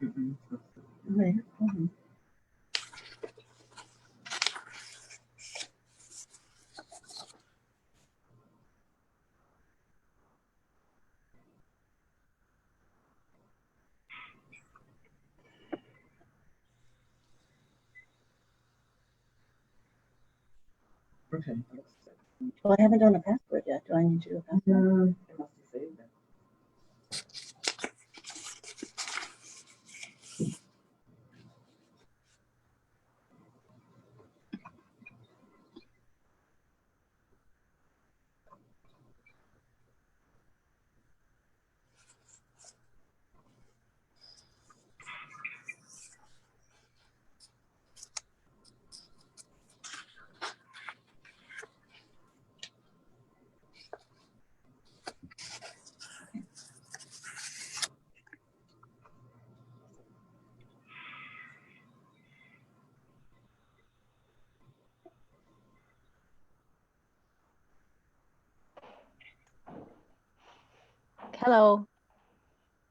Right. Okay. Well, I haven't done a password yet. Do I need to do a password? It must be saved then. Hello.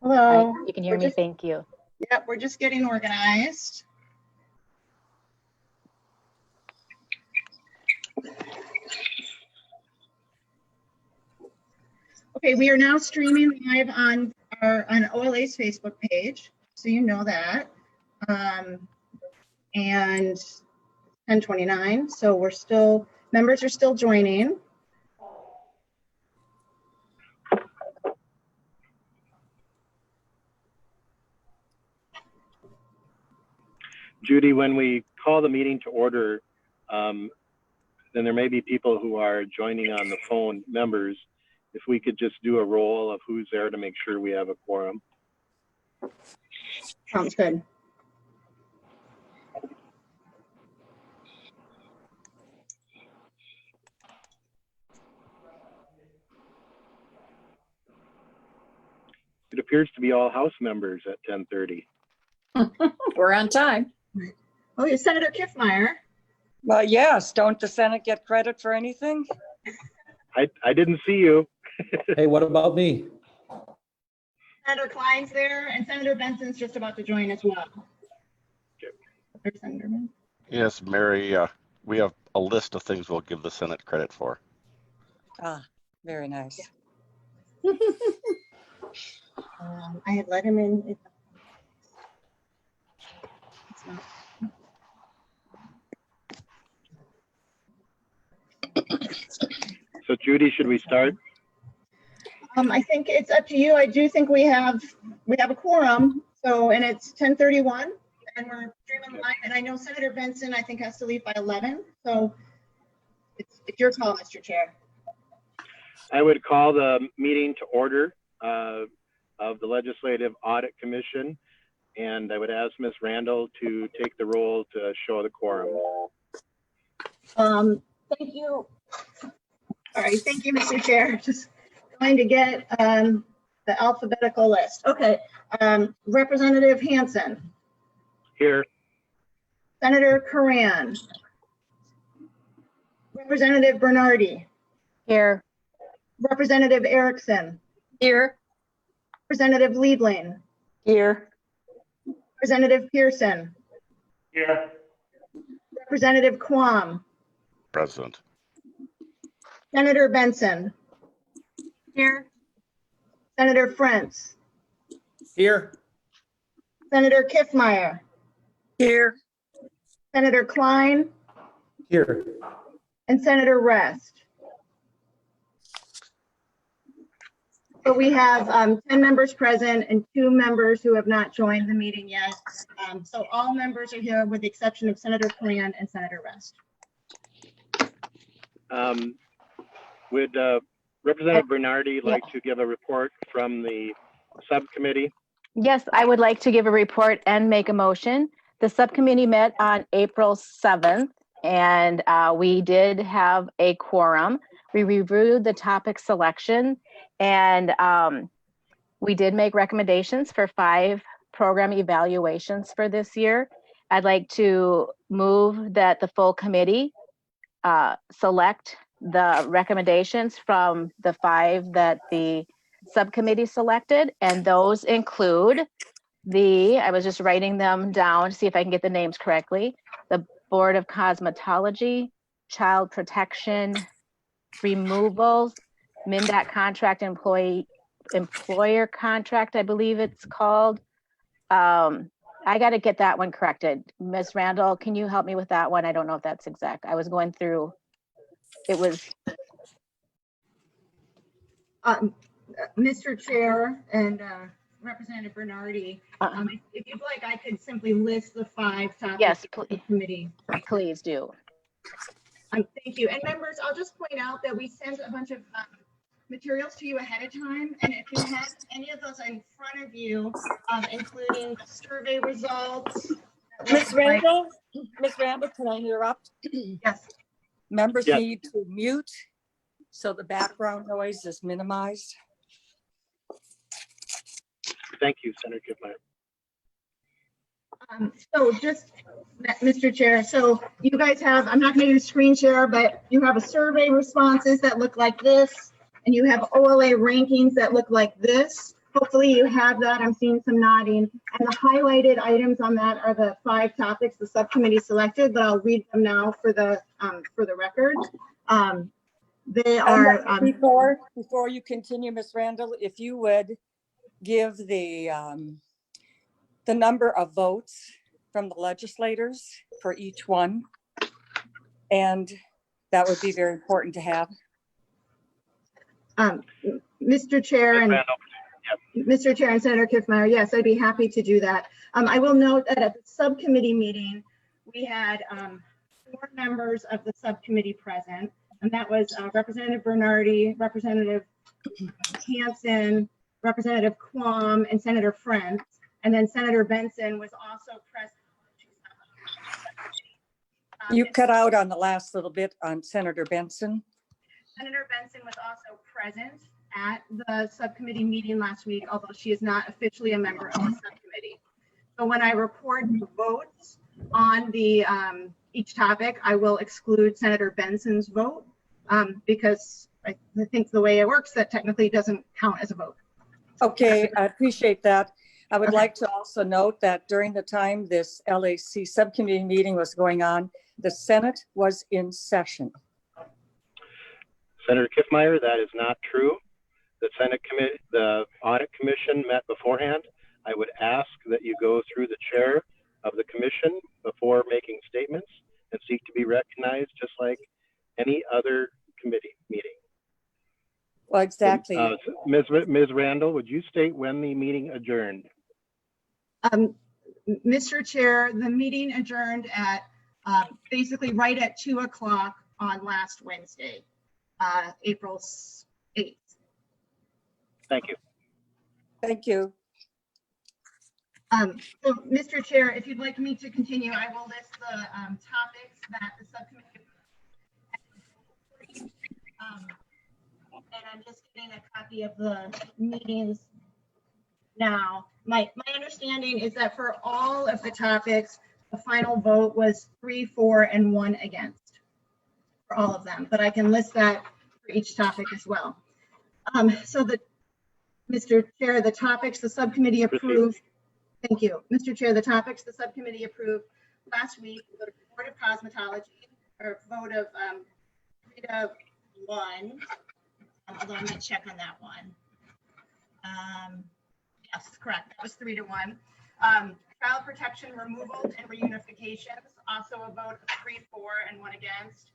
Hello. You can hear me. Thank you. Yep, we're just getting organized. Okay, we are now streaming live on OLA's Facebook page, so you know that. And 10:29, so members are still joining. Judy, when we call the meeting to order, then there may be people who are joining on the phone, members. If we could just do a roll of who's there to make sure we have a quorum. Sounds good. It appears to be all House members at 10:30. We're on time. Oh, yeah, Senator Kiffmeyer. Well, yes, don't the Senate get credit for anything? I didn't see you. Hey, what about me? Senator Klein's there, and Senator Benson's just about to join as well. There's Senator Benson. Yes, Mary, we have a list of things we'll give the Senate credit for. Ah, very nice. Yeah. I had let him in. It's not. So Judy, should we start? I think it's up to you. I do think we have a quorum. So, and it's 10:31, and we're streaming live. And I know Senator Benson, I think, has to leave by 11. So, it's your call, Mr. Chair. I would call the meeting to order of the Legislative Audit Commission, and I would ask Ms. Randall to take the roll to show the quorum. Thank you. All right, thank you, Mr. Chair. Just going to get the alphabetical list. Okay, Representative Hansen, Here. Senator Curran, Representative Bernardi, Here. Representative Erickson, Here. Representative Liebling, Here. Representative Pearson, Here. Representative Quam, President. Senator Benson, Here. Senator Frentz, Here. Senator Kiffmeyer, Here. Senator Klein, Here. and Senator Rest. So we have 10 members present and 2 members who have not joined the meeting yet. So all members are here with the exception of Senator Curran and Senator Rest. Would Representative Bernardi like to give a report from the subcommittee? Yes, I would like to give a report and make a motion. The subcommittee met on April 7th, and we did have a quorum. We reviewed the topic selection, and we did make recommendations for 5 program evaluations for this year. I'd like to move that the full committee select the recommendations from the 5 that the subcommittee selected, and those include I was just writing them down to see if I can get the names correctly. The Board of Cosmetology, Child Protection, Removals, MnDOT Contract Employer Contract, I believe it's called. I got to get that one corrected. Ms. Randall, can you help me with that one? I don't know if that's exact. I was going through, it was, Mr. Chair and Representative Bernardi, if you'd like, I could simply list the 5 topics. yes, of the committee. please do. Thank you. And members, I'll just point out that we sent a bunch of materials to you ahead of time. And if you have any of those in front of you, including the survey results. Ms. Randall, can I interrupt? Yes. Members Yes. need to mute so the background noise is minimized. Thank you, Senator Kiffmeyer. So just, Mr. Chair, so you guys have, I'm not going to do screen share, but you have a survey responses that look like this, and you have OLA rankings that look like this. Hopefully you have that. I'm seeing some nodding. And the highlighted items on that are the 5 topics the subcommittee selected, but I'll read them now for the record. They are Before you continue, Ms. Randall, if you would give the number of votes from the legislators for each one, and that would be very important to have. Mr. Chair and Mr. Chair and Senator Kiffmeyer, yes, I'd be happy to do that. I will note that at the subcommittee meeting, we had 4 members of the subcommittee present, and that was Representative Bernardi, Representative Hansen, Representative Quam, and Senator Friend. And then Senator Benson was also present. You cut out on the last little bit on Senator Benson. Senator Benson was also present at the subcommittee meeting last week, although she is not officially a member of the subcommittee. So when I record the votes on the each topic, I will exclude Senator Benson's vote because I think the way it works, that technically doesn't count as a vote. Okay, I appreciate that. I would like to also note that during the time this LAC subcommittee meeting was going on, the Senate was in session. Senator Kiffmeyer, that is not true. The Senate committee, the Audit Commission met beforehand. I would ask that you go through the chair of the commission before making statements and seek to be recognized just like any other committee meeting. Well, exactly. Ms. Randall, would you state when the meeting adjourned? Mr. Chair, the meeting adjourned at basically right at 2 o'clock on last Wednesday, April 8th. Thank you. Thank you. So, Mr. Chair, if you'd like me to continue, I will list the topics that the subcommittee. And I'm just getting a copy of the meetings now. My understanding is that for all of the topics, the final vote was 3, 4, and 1 against for all of them, but I can list that for each topic as well. So Mr. Chair, the topics the subcommittee approved. Thank you. Mr. Chair, the topics the subcommittee approved last week, the Board of Cosmetology, or vote of 3 to 1. Although I'm going to check on that one. Yes, correct. That was 3 to 1. Child protection removal and reunifications, also a vote of 3, 4, and 1 against.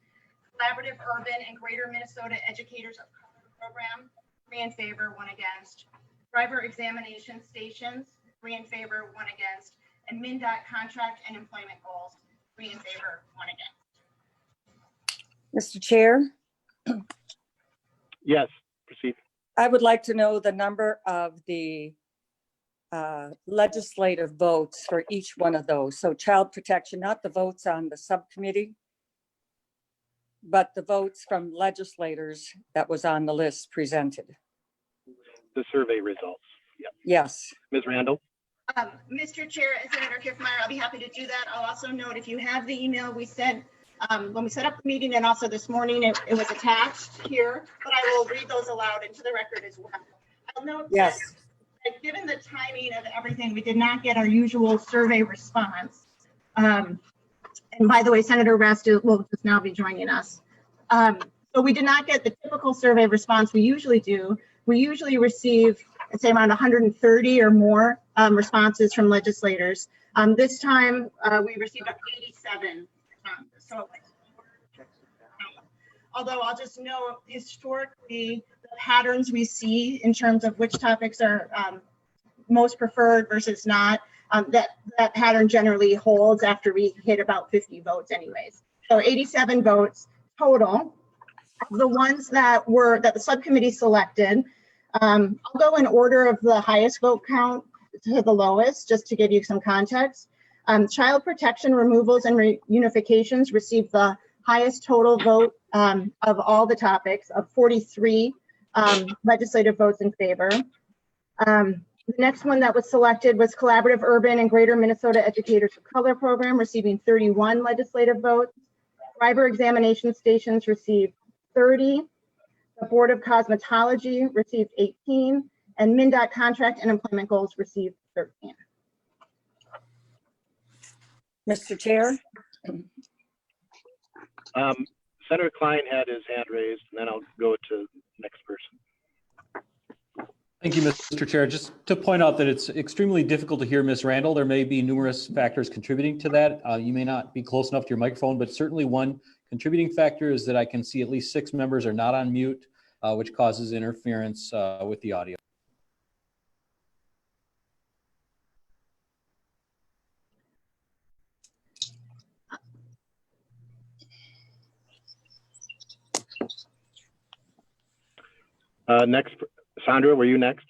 Collaborative Urban and Greater Minnesota Educators of Color Program, 3 in favor, 1 against. Driver examination stations, 3 in favor, 1 against. And MnDOT contract and employment goals, 3 in favor, 1 against. Mr. Chair, Yes, proceed. I would like to know the number of the legislative votes for each one of those. So child protection, not the votes on the subcommittee, but the votes from legislators that was on the list presented. The survey results. Yeah. Yes. Ms. Randall? Mr. Chair and Senator Kiffmeyer, I'll be happy to do that. I'll also note if you have the email we sent when we set up the meeting and also this morning, it was attached here, but I will read those aloud into the record as well. I'll note Yes. that given the timing of everything, we did not get our usual survey response. And by the way, Senator Rest will just now be joining us. So we did not get the typical survey response we usually do. We usually receive, I'd say, around 130 or more responses from legislators. This time we received up 87 responses. So, although I'll just note historically the patterns we see in terms of which topics are most preferred versus not, that pattern generally holds after we hit about 50 votes anyways. So 87 votes total. The ones that the subcommittee selected, I'll go in order of the highest vote count to the lowest, just to give you some context. Child protection removals and reunifications received the highest total vote of all the topics, of 43 legislative votes in favor. The next one that was selected was Collaborative Urban and Greater Minnesota Educators of Color Program, receiving 31 legislative votes. Driver examination stations received 30. The Board of Cosmetology received 18, and MnDOT contract and employment goals received 13. Mr. Chair, Senator Klein had his hand raised, and then I'll go to the next person. Thank you, Mr. Chair. Just to point out that it's extremely difficult to hear Ms. Randall. There may be numerous factors contributing to that. You may not be close enough to your microphone, but certainly one contributing factor is that I can see at least 6 members are not on mute, which causes interference with the audio. Next, Sandra, were you next?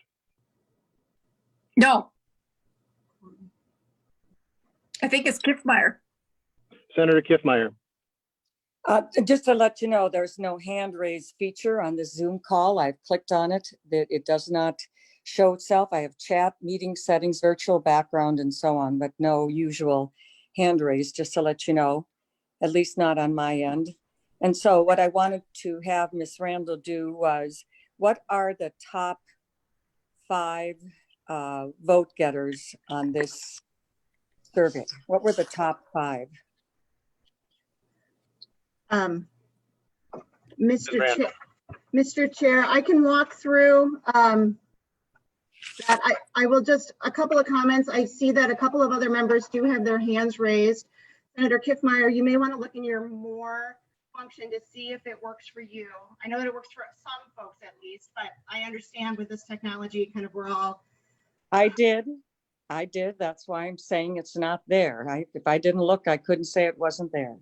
No. I think it's Kiffmeyer. Senator Kiffmeyer. just to let you know, there's no hand raise feature on the Zoom call. I've clicked on it, that it does not show itself. I have chat, meeting settings, virtual background, and so on, but no usual hand raise, just to let you know, at least not on my end. And so what I wanted to have Ms. Randall do was, what are the top 5 vote getters on this survey? What were the top 5? Mr. Chair, I can walk through that. I will just, a couple of comments. I see that a couple of other members do have their hands raised. Senator Kiffmeyer, you may want to look in your more function to see if it works for you. I know that it works for some folks at least, but I understand with this technology, kind of we're all. I did. That's why I'm saying it's not there. If I didn't look, I couldn't say it wasn't there.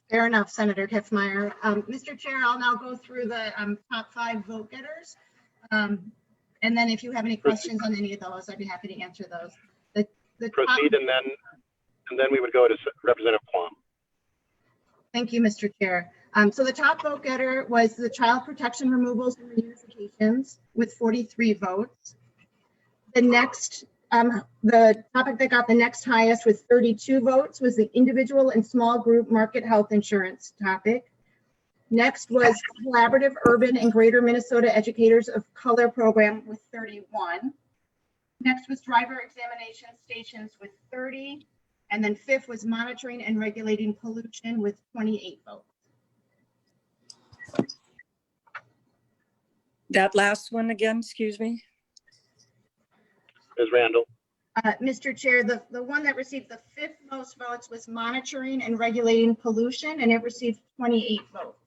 Fair enough, Senator Kiffmeyer. Mr. Chair, I'll now go through the top 5 vote getters. And then if you have any questions on any of those, I'd be happy to answer those. Proceed, and then we would go to Representative Quam. Thank you, Mr. Chair. So the top vote getter was the child protection removals and reunifications with 43 votes. The next, the topic that got the next highest with 32 votes was the individual and small group market health insurance topic. Next was Collaborative Urban and Greater Minnesota Educators of Color Program with 31. Next was driver examination stations with 30. And then 5th was monitoring and regulating pollution with 28 votes. That last one again, excuse me. Ms. Randall. Mr. Chair, the one that received the 5th most votes was monitoring and regulating pollution, and it received 28 votes.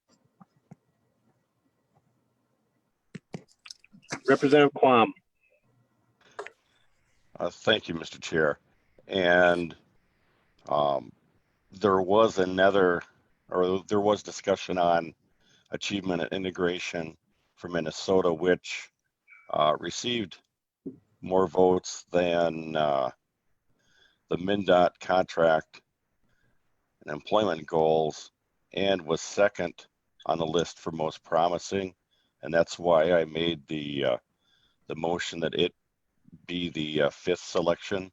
Representative Quam. Thank you, Mr. Chair. And there was discussion on achievement and integration for Minnesota, which received more votes than the MnDOT contract and employment goals, and was second on the list for most promising. And that's why I made the motion that it be the 5th selection,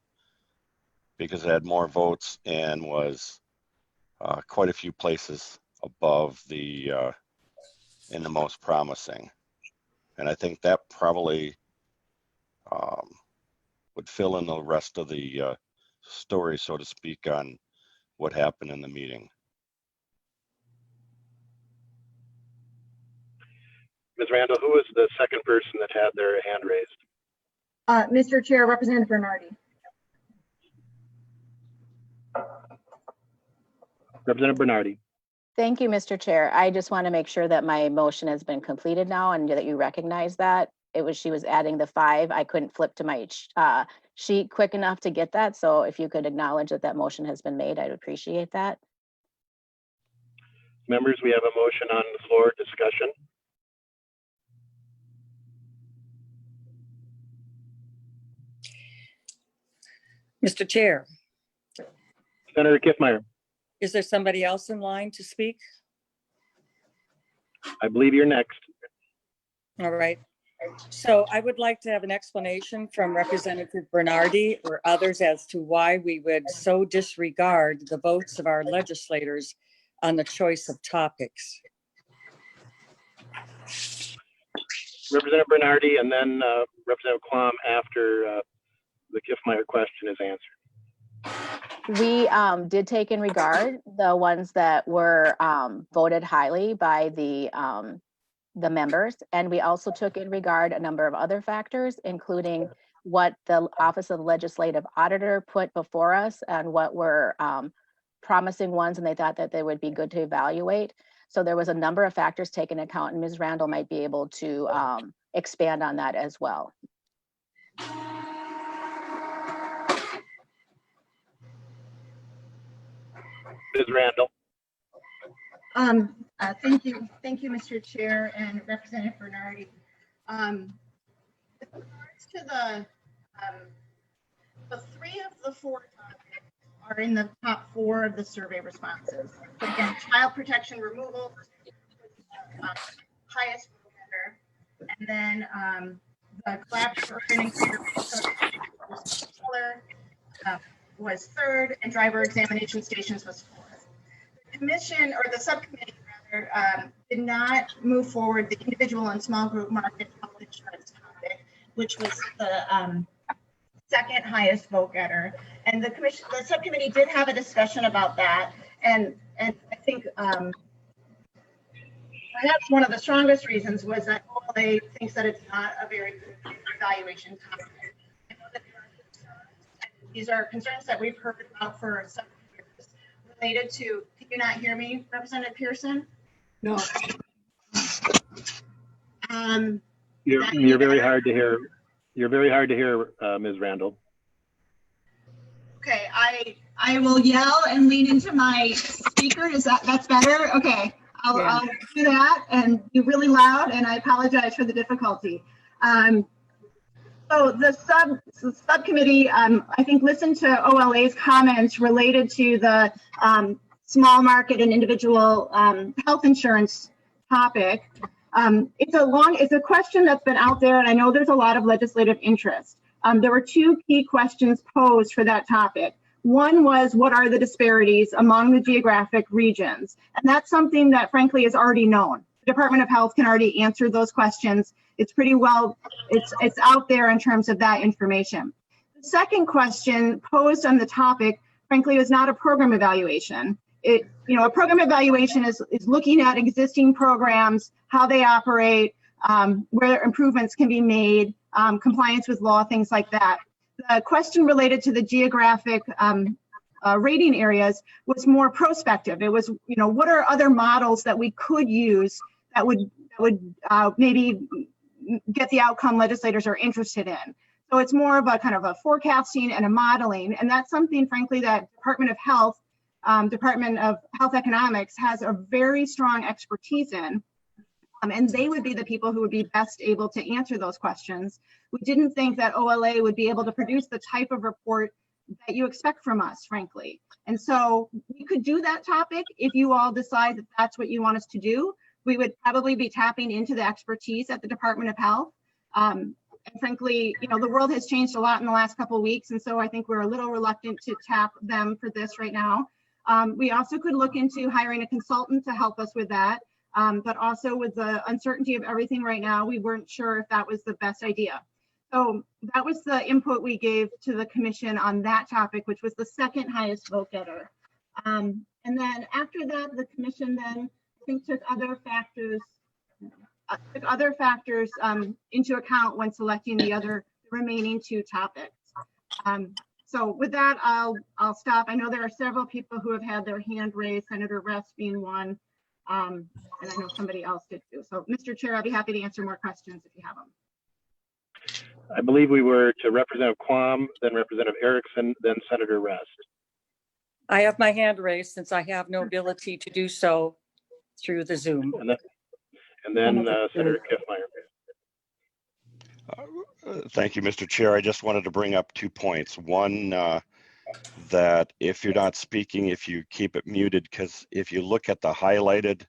because it had more votes and was quite a few places above the in the most promising. And I think that probably would fill in the rest of the story, so to speak, on what happened in the meeting. Ms. Randall, who was the second person that had their hand raised? Mr. Chair, Representative Bernardi. Representative Bernardi. Thank you, Mr. Chair. I just want to make sure that my motion has been completed now and that you recognize that. She was adding the 5. I couldn't flip to my sheet quick enough to get that. So if you could acknowledge that that motion has been made, I'd appreciate that. Members, we have a motion on the floor. Discussion. Mr. Chair, Senator Kiffmeyer, is there somebody else in line to speak? I believe you're next. All right. So I would like to have an explanation from Representative Bernardi or others as to why we would so disregard the votes of our legislators on the choice of topics. Representative Bernardi, and then Representative Klom after the Kiffmeyer question is answered. We did take in regard the ones that were voted highly by the members, and we also took in regard a number of other factors, including what the Office of the Legislative Auditor put before us and what were promising ones, and they thought that they would be good to evaluate. So there was a number of factors taken into account, and Ms. Randall might be able to expand on that as well. Ms. Randall. Thank you, Mr. Chair and Representative Bernardi. With regards to the 3 of the 4 topics are in the top 4 of the survey responses. So again, child protection removal, highest voter, and then the collaborative urban and greater color was 3rd, and driver examination stations was 4th. The commission, or the subcommittee rather, did not move forward the individual and small group market health insurance topic, which was the 2nd highest vote getter. And the subcommittee did have a discussion about that, and I think perhaps one of the strongest reasons was that OLA thinks that it's not a very good evaluation topic. I know that there are concerns, these are concerns that we've heard about for several years related to, can you not hear me, Representative Pearson? No. You're very hard to hear. You're very hard to hear, Ms. Randall. Okay, I will yell and lean into my speaker. That's better? Okay, I'll do that and be really loud, and I apologize for the difficulty. So the subcommittee, I think, listened to OLA's comments related to the small market and individual health insurance topic. It's a question that's been out there, and I know there's a lot of legislative interest. There were 2 key questions posed for that topic. One was, what are the disparities among the geographic regions? And that's something that, frankly, is already known. The Department of Health can already answer those questions. It's pretty well, it's out there in terms of that information. The second question posed on the topic, frankly, is not a program evaluation. A program evaluation is looking at existing programs, how they operate, where improvements can be made, compliance with law, things like that. The question related to the geographic rating areas was more prospective. It was, what are other models that we could use that would maybe get the outcome legislators are interested in. So it's more of a kind of a forecasting and a modeling, and that's something, frankly, that Department of Health Economics has a very strong expertise in. And they would be the people who would be best able to answer those questions. We didn't think that OLA would be able to produce the type of report that you expect from us, frankly. And so we could do that topic if you all decide that that's what you want us to do. We would probably be tapping into the expertise at the Department of Health. And frankly, the world has changed a lot in the last couple of weeks. And so I think we're a little reluctant to tap them for this right now. We also could look into hiring a consultant to help us with that. But also with the uncertainty of everything right now, we weren't sure if that was the best idea. So that was the input we gave to the commission on that topic, which was the second highest vote getter. And then after that, the commission then I think took other factors into account when selecting the remaining two topics. So with that, I'll stop. I know there are several people who have had their hand raised, Senator Rest being one, and I know somebody else did too. So Mr. Chair, I'll be happy to answer more questions if you have them. I believe we were to Representative Quam, then Representative Erickson, then Senator Rest. I have my hand raised since I have no ability to do so through the Zoom. And then Senator Kiffmeyer. Thank you, Mr. Chair. I just wanted to bring up 2 points. One, that if you're not speaking, if you keep it muted, because if you look at the highlighted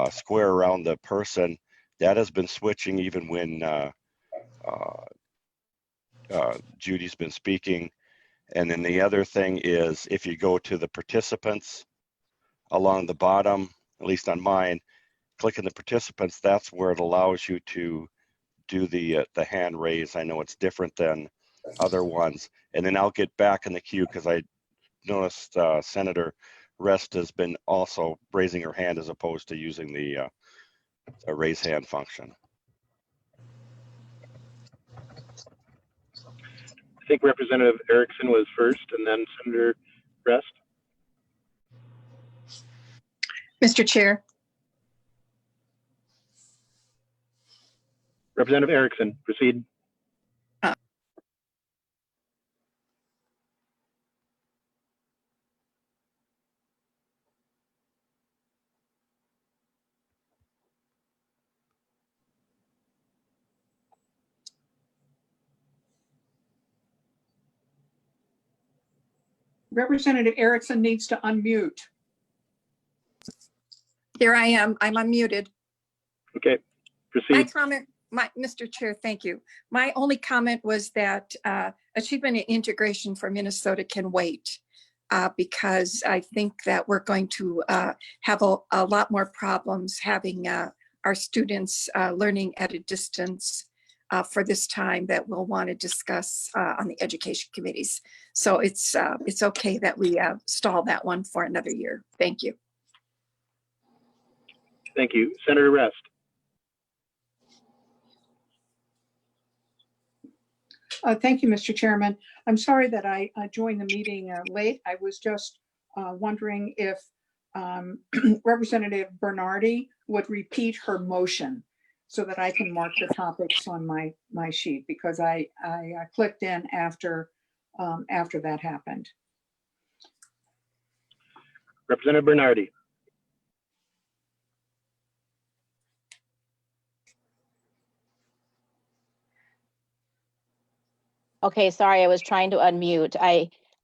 square around the person, that has been switching even when Judy's been speaking. And then the other thing is if you go to the participants along the bottom, at least on mine, click on the participants, that's where it allows you to do the hand raise. I know it's different than other ones. And then I'll get back in the queue because I noticed Senator Rest has been also raising her hand as opposed to using the raise hand function. I think Representative Erickson was first and then Senator Rest. Mr. Chair, Representative Erickson, proceed. Representative Erickson needs to unmute. here I am. I'm unmuted. Okay, My proceed. comment, Mr. Chair, thank you. My only comment was that achievement and integration for Minnesota can wait because I think that we're going to have a lot more problems having our students learning at a distance for this time that we'll want to discuss on the education committees. So it's okay that we stall that one for another year. Thank you. Thank you. Senator Rest. Thank you, Mr. Chairman. I'm sorry that I joined the meeting late. I was just wondering if Representative Bernardi would repeat her motion so that I can mark the topics on my sheet because I clicked in after that happened. Representative Bernardi. Okay, sorry, I was trying to unmute.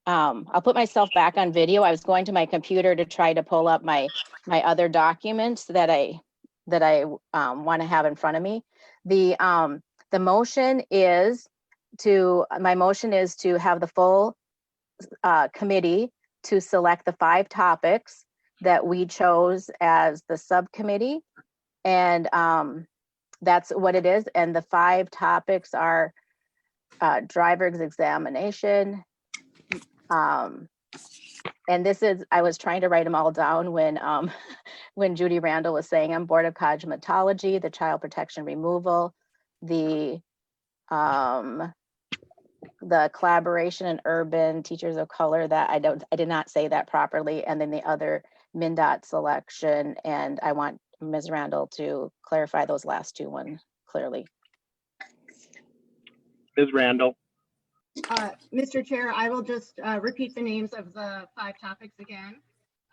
I'll put myself back on video. I was going to my computer to try to pull up my other documents that I want to have in front of me. The motion is my motion is to have the full committee to select the 5 topics that we chose as the subcommittee, and that's what it is. And the 5 topics are driver's examination. And this is, I was trying to write them all down when Judy Randall was saying I'm Board of Cosmetology, the child protection removal, the collaboration in urban teachers of color, that I did not say that properly. And then the other MnDOT selection. And I want Ms. Randall to clarify those last 2 ones clearly. Ms. Randall. Mr. Chair, I will just repeat the names of the 5 topics again.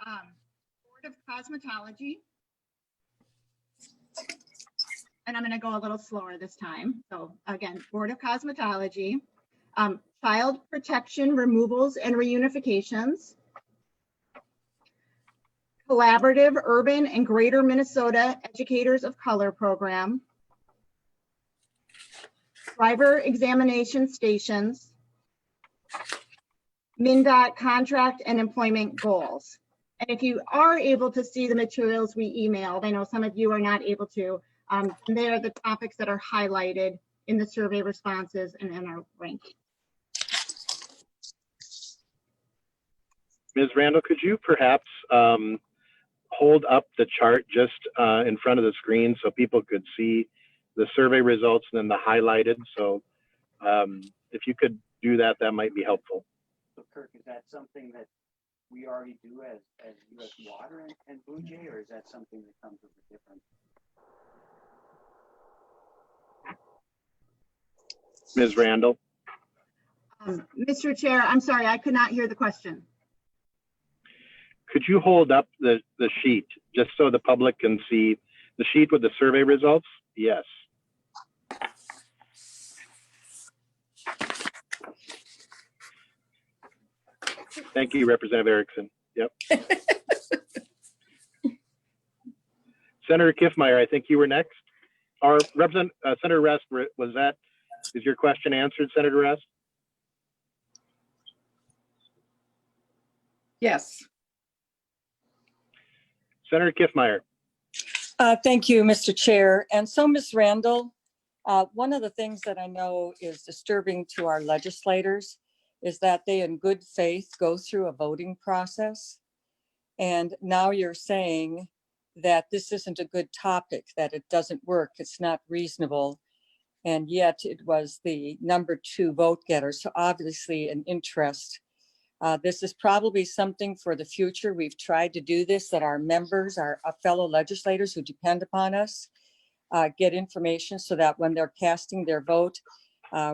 Board of Cosmetology. And I'm going to go a little slower this time. So again, Board of Cosmetology, child protection removals and reunifications, collaborative urban and greater Minnesota educators of color program, driver examination stations, MnDOT contract and employment goals. And if you are able to see the materials we emailed, I know some of you are not able to, they are the topics that are highlighted in the survey responses and in our ranking. Ms. Randall, could you perhaps hold up the chart just in front of the screen so people could see the survey results and then the highlighted? So if you could do that, that might be helpful. So Kirk, is that something that we already do as U.S. Water and Blue Jay, or is that something that comes with a different? Ms. Randall? Mr. Chair, I'm sorry, I could not hear the question. Could you hold up the sheet just so the public can see the sheet with the survey results? Yes. Thank you, Representative Erickson. Yep. Senator Kiffmeyer, I think you were next. Or Senator Rest, is your question answered, Senator Rest? Yes. Senator Kiffmeyer. Thank you, Mr. Chair. And so, Ms. Randall, one of the things that I know is disturbing to our legislators is that they in good faith go through a voting process. And now you're saying that this isn't a good topic, that it doesn't work, it's not reasonable. And yet it was the #2 vote getter. So obviously an interest. This is probably something for the future. We've tried to do this, that our members, our fellow legislators who depend upon us, get information so that when they're casting their vote,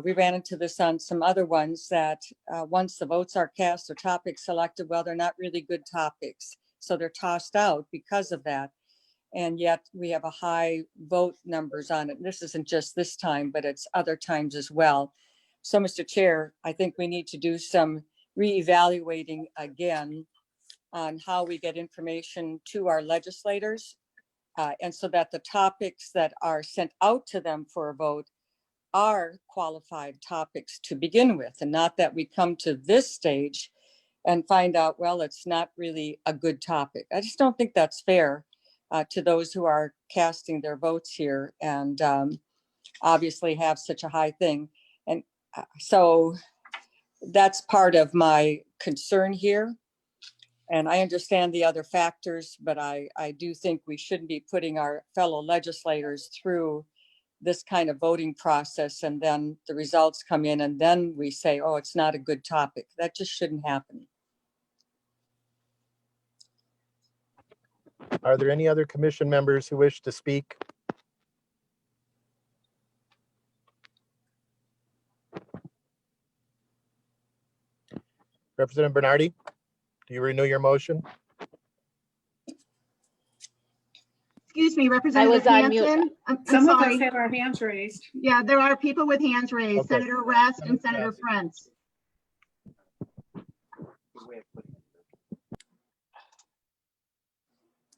we ran into this on some other ones that once the votes are cast or topics selected, well, they're not really good topics. So they're tossed out because of that. And yet we have a high vote numbers on it. And this isn't just this time, but it's other times as well. So, Mr. Chair, I think we need to do some reevaluating again on how we get information to our legislators. And so that the topics that are sent out to them for a vote are qualified topics to begin with, and not that we come to this stage and find out, well, it's not really a good topic. I just don't think that's fair to those who are casting their votes here and obviously have such a high thing. And so that's part of my concern here. And I understand the other factors, but I do think we shouldn't be putting our fellow legislators through this kind of voting process, and then the results come in and then we say, oh, it's not a good topic. That just shouldn't happen. Are there any other commission members who wish to speak? Representative Bernardi, do you renew your motion? Excuse me, Representative was on mute. Hansen. I'm Some of us sorry. have our hands raised. Yeah, there are people with hands raised. Okay. Senator Rest and Senator Frantz.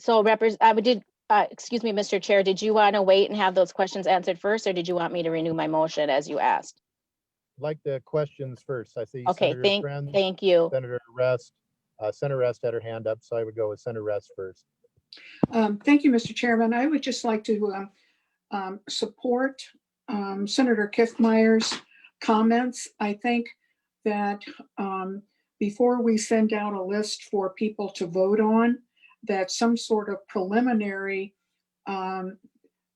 So excuse me, Mr. Chair, did you want to wait and have those questions answered first, or did you want me to renew my motion as you asked? I'd like the questions first. I see Okay, Senator Friends, thank you. Senator Rest. Senator Rest had her hand up, so I would go with Senator Rest first. Thank you, Mr. Chairman. I would just like to support Senator Kiffmeyer's comments. I think that before we send out a list for people to vote on, that some sort of preliminary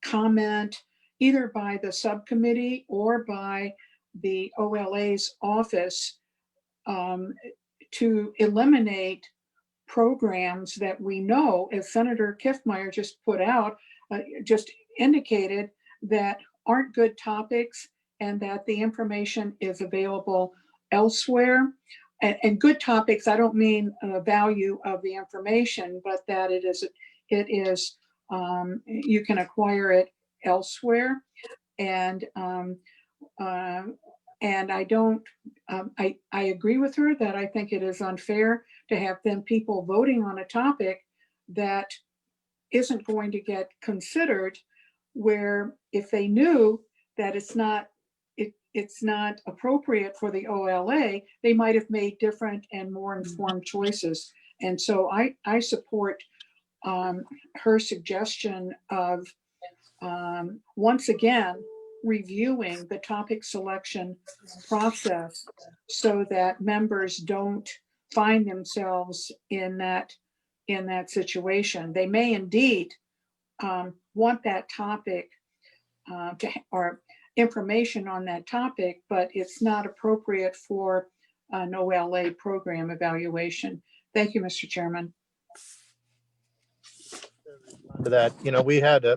comment, either by the subcommittee or by the OLA's office, to eliminate programs that we know, as Senator Kiffmeyer just put out, just indicated, that aren't good topics and that the information is available elsewhere. And good topics, I don't mean the value of the information, but that it is you can acquire it elsewhere. And I don't, I agree with her that I think it is unfair to have then people voting on a topic that isn't going to get considered, where if they knew that it's not appropriate for the OLA, they might have made different and more informed choices. And so I support her suggestion of, once again, reviewing the topic selection process so that members don't find themselves in that situation. They may indeed want that topic or information on that topic, but it's not appropriate for an OLA program evaluation. Thank you, Mr. Chairman. To that,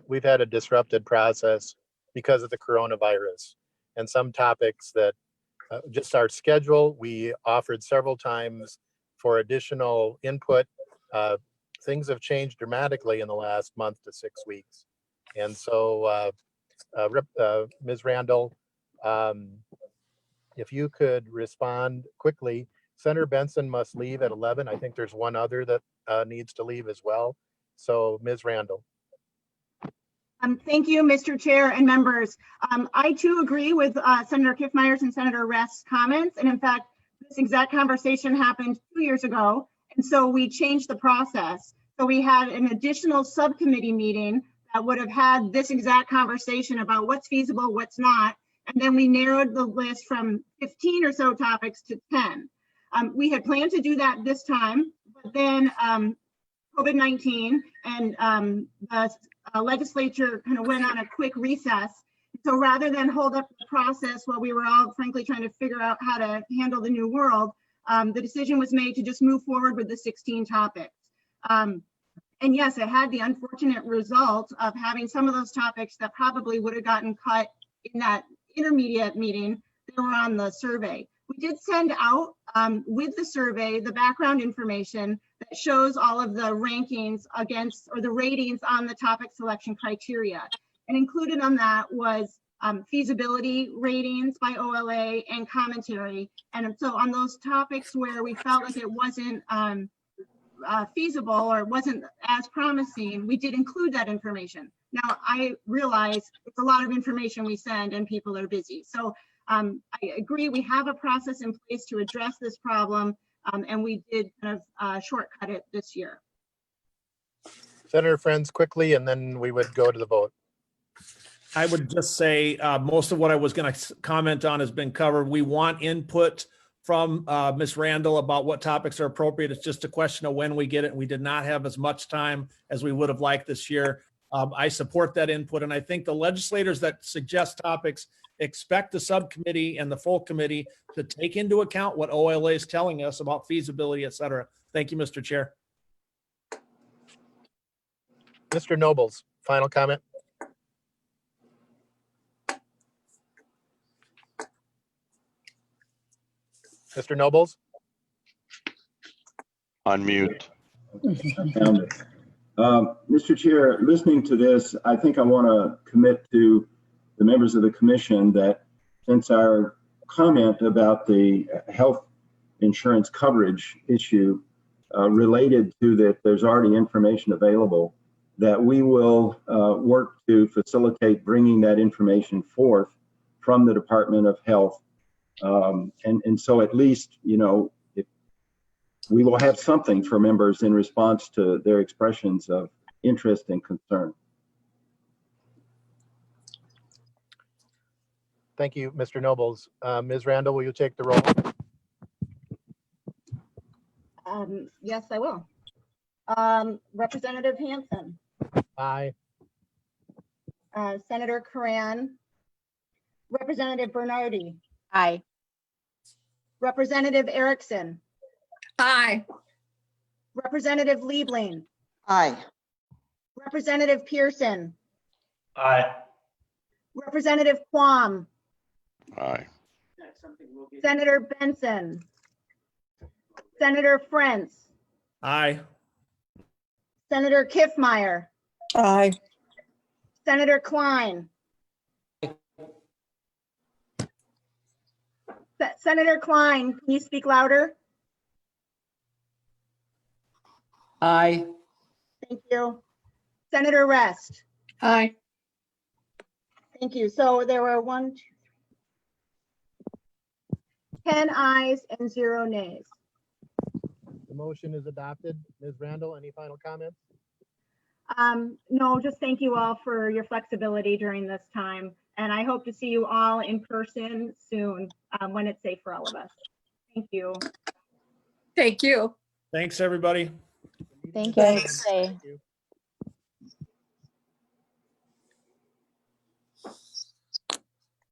we've had a disrupted process because of the coronavirus, and some topics that just our schedule. We offered several times for additional input. Things have changed dramatically in the last month to 6 weeks, and so Ms. Randall, if you could respond quickly. Senator Benson must leave at 11. I think there's one other that needs to leave as well. So Ms. Randall. Thank you, Mr. Chair and members. I too agree with Senator Kiffmeyer's and Senator Rest's comments. And in fact, this exact conversation happened 2 years ago. And so we changed the process. So we had an additional subcommittee meeting that would have had this exact conversation about what's feasible, what's not. And then we narrowed the list from 15 or so topics to 10. We had planned to do that this time, but then COVID-19 and the legislature kind of went on a quick recess. So rather than hold up the process while we were all frankly trying to figure out how to handle the new world, the decision was made to just move forward with the 16 topics. And yes, it had the unfortunate result of having some of those topics that probably would have gotten cut in that intermediate meeting that were on the survey. We did send out with the survey the background information that shows all of the rankings against, or the ratings on the topic selection criteria. And included on that was feasibility ratings by OLA and commentary. And so on those topics where we felt like it wasn't feasible or wasn't as promising, we did include that information. Now, I realize it's a lot of information we send and people are busy. So I agree, we have a process in place to address this problem, and we did kind of shortcut it this year. Senator Friends, quickly, and then we would go to the vote. I would just say most of what I was going to comment on has been covered. We want input from Ms. Randall about what topics are appropriate. It's just a question of when we get it. We did not have as much time as we would have liked this year. I support that input, and I think the legislators that suggest topics expect the subcommittee and the full committee to take into account what OLA is telling us about feasibility, et cetera. Thank you, Mr. Chair. Mr. Nobles, final comment. Mr. Nobles? Unmute. I found it. Mr. Chair, listening to this, I think I want to commit to the members of the commission that since our comment about the health insurance coverage issue related to that there's already information available, that we will work to facilitate bringing that information forth from the Department of Health. And so at least, we will have something for members in response to their expressions of interest and concern. Thank you, Mr. Nobles. Ms. Randall, will you take the roll? Yes, I will. Representative Hansen. Aye. Senator Curran. Representative Bernardi. Aye. Representative Erickson. Aye. Representative Liebling. Aye. Representative Pearson. Aye. Representative Quam. Aye. Senator Benson. Senator Frentz. Aye. Senator Kiffmeyer. Aye. Senator Klein. Senator Klein, can you speak louder? Aye. Thank you. Senator Rest. Aye. Thank you. So there were 10 ayes and 0 nays. The motion is adopted. Ms. Randall, any final comments? No, just thank you all for your flexibility during this time. And I hope to see you all in person soon when it's safe for all of us. Thank you. Thank you. Thanks, everybody. Thank you. Have a good Thanks. day. Thank you.